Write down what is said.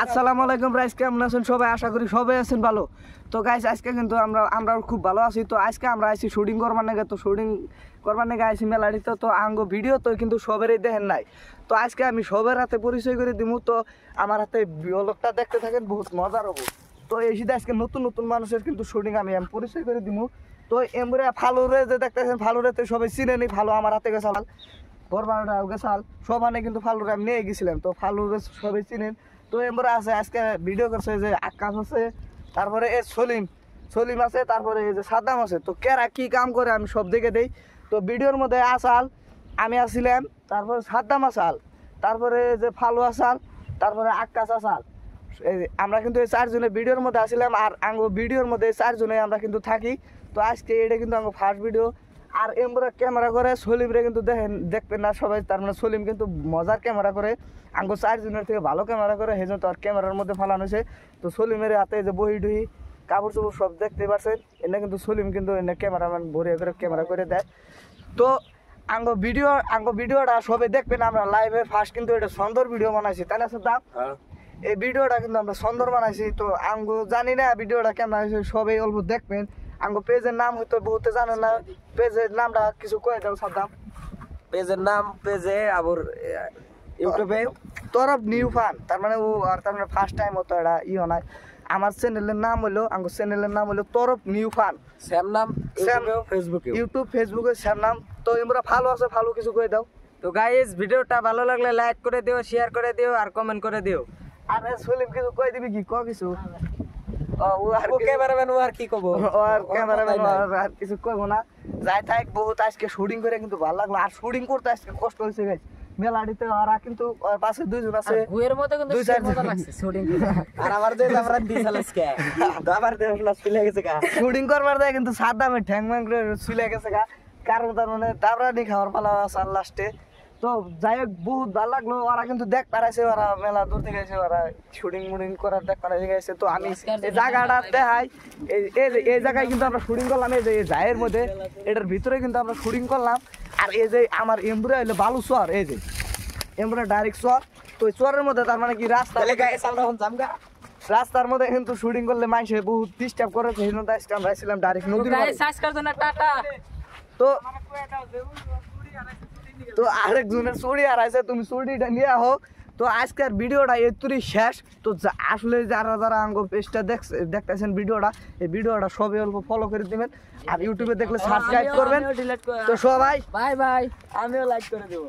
আসসালামু আলাইকুম গাইস, কেমন আছেন সবাই? আশা করি সবাই আছেন ভালো। তো গাইস আজকে কিন্তু আমরা খুব ভালো আছি। তো আজকে আমরা আইছি শুটিং করবার নাকি, তো শুটিং করবার নাকি আইছি মেলাটিতে। তো আঙ্গো ভিডিও তো কিন্তু সবারই দেখেন নাই। তো আজকে আমি সবার হাতে পরিচয় করে দিব। তো আমার হাতে ব্লগটা দেখতে থাকেন, বহুত মজার হবো। তো এই সিধা আজকে নতুন নতুন মানুষের কিন্তু শুটিং আমি পরিচয় করে দিব। তো এমরে ফালুরে যে দেখতেছেন, ফালুরে তো সবাই চিনে নি। ভালো আমার হাতে গেছাল গরবারটা গেছাল সবানে কিন্তু ফালুরে আমি নিয়ে গেছিলাম। তো ফালুরে সবাই চিনেন। তো এমরা আছে আজকে ভিডিও করছে যে আকাশ আছে, তারপরে এ সলিম আছে, তারপরে এই যে সাদ্দাম আছে। তো কেরা কি কাম করে আমি সব দেখে দেই। তো ভিডিওর মধ্যে আসাল আমি আসছিলাম, তারপরে সাদ্দাম আসাল, তারপরে যে ফালু আসাল, তারপরে আকাশ আসাল। আমরা কিন্তু এই চারজনের ভিডিওর মধ্যে আসছিলাম। আর আঙ্গো ভিডিওর মধ্যে এই চারজনে আমরা কিন্তু থাকি। তো আজকে এটা কিন্তু আঙ্গো ফার্স্ট ভিডিও। আর এমরা ক্যামেরা করে সলিমরে কিন্তু দেখবেন না সবাই। তার মানে সলিম কিন্তু মজার ক্যামেরা করে, আঙ্গো চারজনের থেকে ভালো ক্যামেরা করে, সেই জন্য তো আর ক্যামেরার মধ্যে ফালানো হয়েছে। তো সলিমের হাতে যে বহি টহি কাপড় চোপড় সব দেখতে পাচ্ছেন। এনে কিন্তু সলিম কিন্তু এনে ক্যামেরাম্যান ভরে করে ক্যামেরা করে দেয়। তো আঙ্গো ভিডিওটা সবাই দেখবেন। আমরা লাইভে ফার্স্ট কিন্তু এটা সুন্দর ভিডিও বানাইছি, তাই না সাদ্দাম? এই ভিডিওটা কিন্তু আমরা সুন্দর বানাইছি। তো আঙ্গো জানি না ভিডিওটা কেমন হয়েছে, সবাই অল্প দেখবেন। আঙ্গো পেজের নাম হয়তো বহুতে জানে না, পেজের নামটা কিছু কয়ে দাও সাদ্দাম। পেজের নাম আবার ইউটিউবে তরফ নিউ ফান, তার মানে ও আর তার মানে ফার্স্ট টাইম হতো এটা ইও নাই। আমার চ্যানেলের নাম হলো আঙ্গো চ্যানেলের নাম হলো তরফ নিউ ফান, সেম নাম ইউটিউব ফেসবুকে সেম নাম। তো এমরা ভালো আছে, ভালো কিছু কয়ে দাও। তো গাইস ভিডিওটা ভালো লাগলে লাইক করে দিও, শেয়ার করে দিও আর কমেন্ট করে দিও। আরে সলিম কিছু কই দিবি কি? কিছু ক্যামেরাম্যান আর কি কব, আর ক্যামেরাম্যান আর কিছু কইবো না। যাই থাক, বহুত আজকে শুটিং করে কিন্তু ভালো লাগলো। আর শুটিং করতে আজকে কষ্ট হয়েছে গাইস। মেলাটিতে ওরা কিন্তু পাশে দুইজন আছে, গুয়ের মতো কিন্তু মজা লাগছে শুটিং আর আমার যে আমরা দিছাল আজকে আবার দেহলা চলে গেছে গা শুটিং করবার দেয় কিন্তু সাদ্দামে ঠ্যাং ম্যাং করে চলে গেছে গা। কারণ তার মানে দাবরানি খাওয়ার পালা আছে লাস্টে। তো যাই হোক, বহুত ভালো লাগলো। ওরা কিন্তু দেখ পারাইছে, ওরা মেলা দূর থেকে এসে ওরা শুটিং মুটিং করার দেখ পারাইছে গেছে। তো আমি এই জায়গাটা দেখাই, এই জায়গায় কিন্তু আমরা শুটিং করলাম। এই যে এই জায়ের মধ্যে, এটার ভিতরে কিন্তু আমরা শুটিং করলাম। আর এই যে আমার এমবুরা হইলো বালু চর, এই যে এমবুরা ডাইরেক্ট চর। তো ওই চরের মধ্যে তার মানে কি রাস্তার মধ্যে কিন্তু শুটিং করলে মানুষে বহুত ডিস্টার্ব করে। সেই জন্য আজকে আমরা আসছিলাম ডাইরেক্ট নদীর তো তো আরেকজনের চুড়ি হারাইছে, তুমি চুড়িটা নিয়ে আহো। তো আজকের ভিডিওটা এতই শেষ। তো আসলে যারা যারা আঙ্গো পেজটা দেখতেছেন ভিডিওটা, এই ভিডিওটা সবাই অল্প ফলো করে দিবেন। আর ইউটিউবে দেখলে সাবস্ক্রাইব করবেন। তো সবাই বাই বাই, আমিও লাইক করে দেবো।